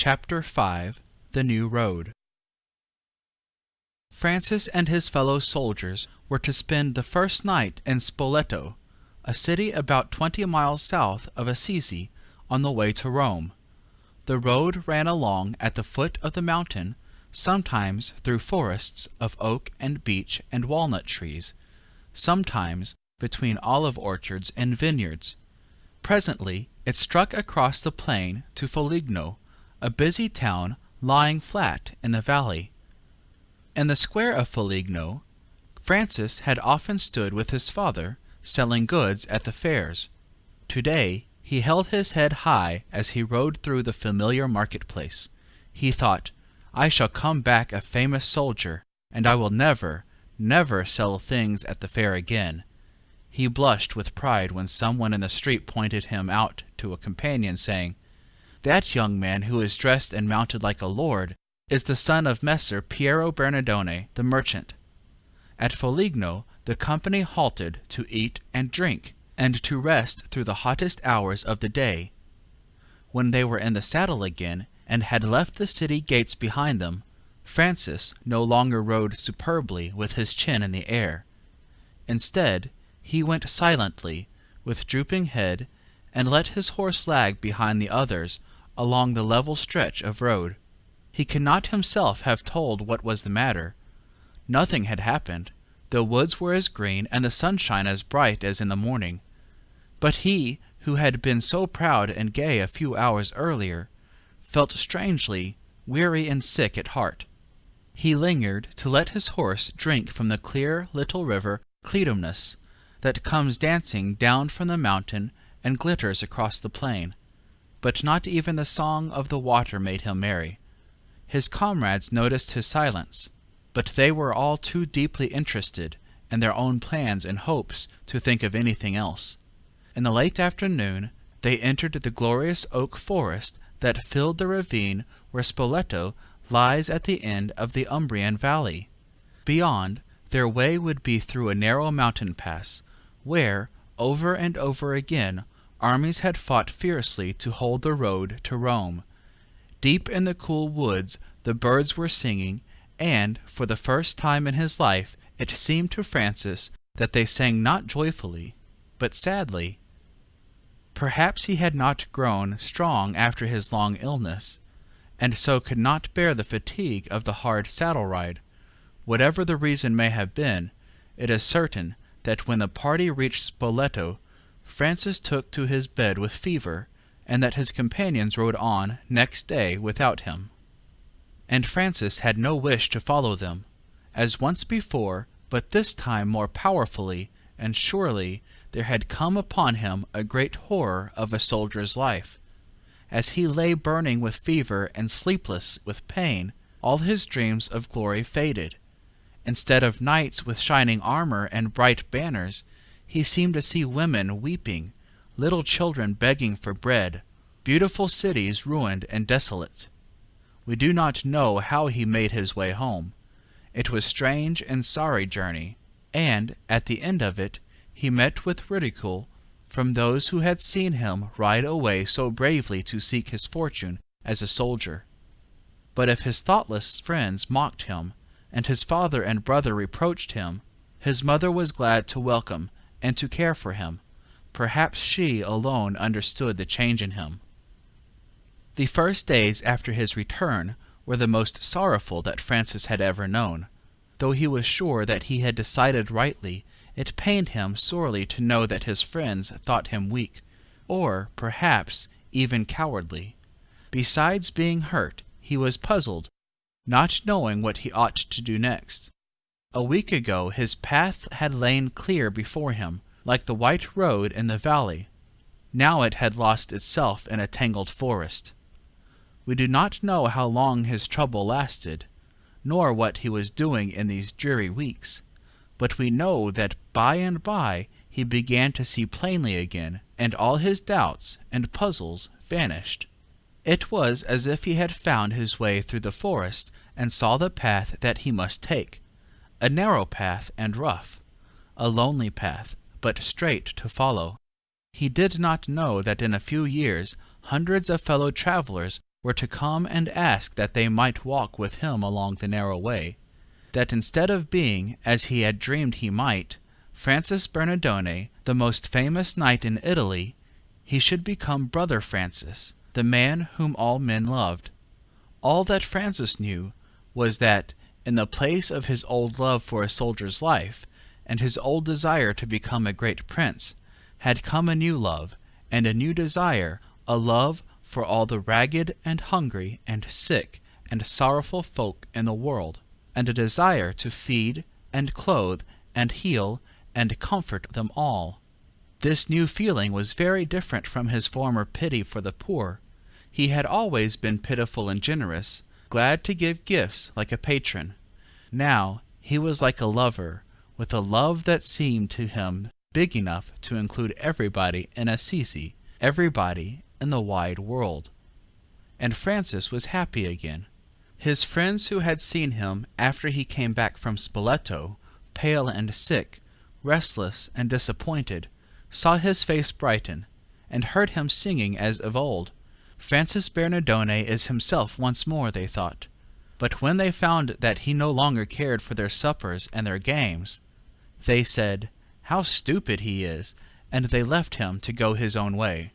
Chapter 5 The New Road. Francis and his fellow soldiers were to spend the first night in Spoleto, a city about 20 miles south of Assisi, on the way to Rome. The road ran along at the foot of the mountain, sometimes through forests of oak and beech and walnut trees, sometimes between olive orchards and vineyards. Presently it struck across the plain to Foligno, a busy town lying flat in the valley. In the square of Foligno, Francis had often stood with his father, selling goods at the fairs. Today he held his head high as he rode through the familiar marketplace. He thought, "I shall come back a famous soldier, and I will never, never sell things at the fair again." He blushed with pride when someone in the street pointed him out to a companion, saying, "That young man who is dressed and mounted like a lord is the son of Messer Piero Bernardone, the merchant." At Foligno the company halted to eat and drink, and to rest through the hottest hours of the day. When they were in the saddle again, and had left the city gates behind them, Francis no longer rode superbly with his chin in the air. Instead, he went silently, with drooping head, and let his horse lag behind the others along the level stretch of road. He cannot himself have told what was the matter. Nothing had happened. The woods were as green and the sunshine as bright as in the morning. But he, who had been so proud and gay a few hours earlier, felt strangely weary and sick at heart. He lingered to let his horse drink from the clear little river Clytemnus, that comes dancing down from the mountain and glitters across the plain. But not even the song of the water made him merry. His comrades noticed his silence, but they were all too deeply interested in their own plans and hopes to think of anything else. In the late afternoon they entered the glorious oak forest that filled the ravine where Spoleto lies at the end of the Umbrian valley. Beyond, their way would be through a narrow mountain pass, where, over and over again, armies had fought fiercely to hold the road to Rome. Deep in the cool woods the birds were singing, and, for the first time in his life, it seemed to Francis that they sang not joyfully, but sadly. Perhaps he had not grown strong after his long illness, and so could not bear the fatigue of the hard saddle ride. Whatever the reason may have been, it is certain that when the party reached Spoleto, Francis took to his bed with fever, and that his companions rode on next day without him. And Francis had no wish to follow them, as once before, but this time more powerfully, and surely there had come upon him a great horror of a soldier's life. As he lay burning with fever and sleepless with pain, all his dreams of glory faded. Instead of knights with shining armor and bright banners, he seemed to see women weeping, little children begging for bread, beautiful cities ruined and desolate. We do not know how he made his way home. It was a strange and sorry journey, and, at the end of it, he met with ridicule from those who had seen him ride away so bravely to seek his fortune as a soldier. But if his thoughtless friends mocked him, and his father and brother reproached him, his mother was glad to welcome and to care for him. Perhaps she alone understood the change in him. The first days after his return were the most sorrowful that Francis had ever known. Though he was sure that he had decided rightly, it pained him sorely to know that his friends thought him weak, or, perhaps, even cowardly. Besides being hurt, he was puzzled, not knowing what he ought to do next. A week ago his path had lain clear before him, like the white road in the valley. Now it had lost itself in a tangled forest. We do not know how long his trouble lasted, nor what he was doing in these dreary weeks, but we know that by and by he began to see plainly again, and all his doubts and puzzles vanished. It was as if he had found his way through the forest and saw the path that he must take, a narrow path and rough, a lonely path, but straight to follow. He did not know that in a few years hundreds of fellow travelers were to come and ask that they might walk with him along the narrow way, that instead of being, as he had dreamed he might, Francis Bernardone, the most famous knight in Italy, he should become Brother Francis, the man whom all men loved. All that Francis knew was that, in the place of his old love for a soldier's life, and his old desire to become a great prince, had come a new love, and a new desire, a love for all the ragged and hungry and sick and sorrowful folk in the world, and a desire to feed and clothe and heal and comfort them all. This new feeling was very different from his former pity for the poor. He had always been pitiful and generous, glad to give gifts like a patron. Now he was like a lover, with a love that seemed to him big enough to include everybody in Assisi, everybody in the wide world. And Francis was happy again. His friends who had seen him after he came back from Spoleto, pale and sick, restless and disappointed, saw his face brighten, and heard him singing as of old. Francis Bernardone is himself once more, they thought. But when they found that he no longer cared for their suppers and their games, they said, "How stupid he is," and they left him to go his own way.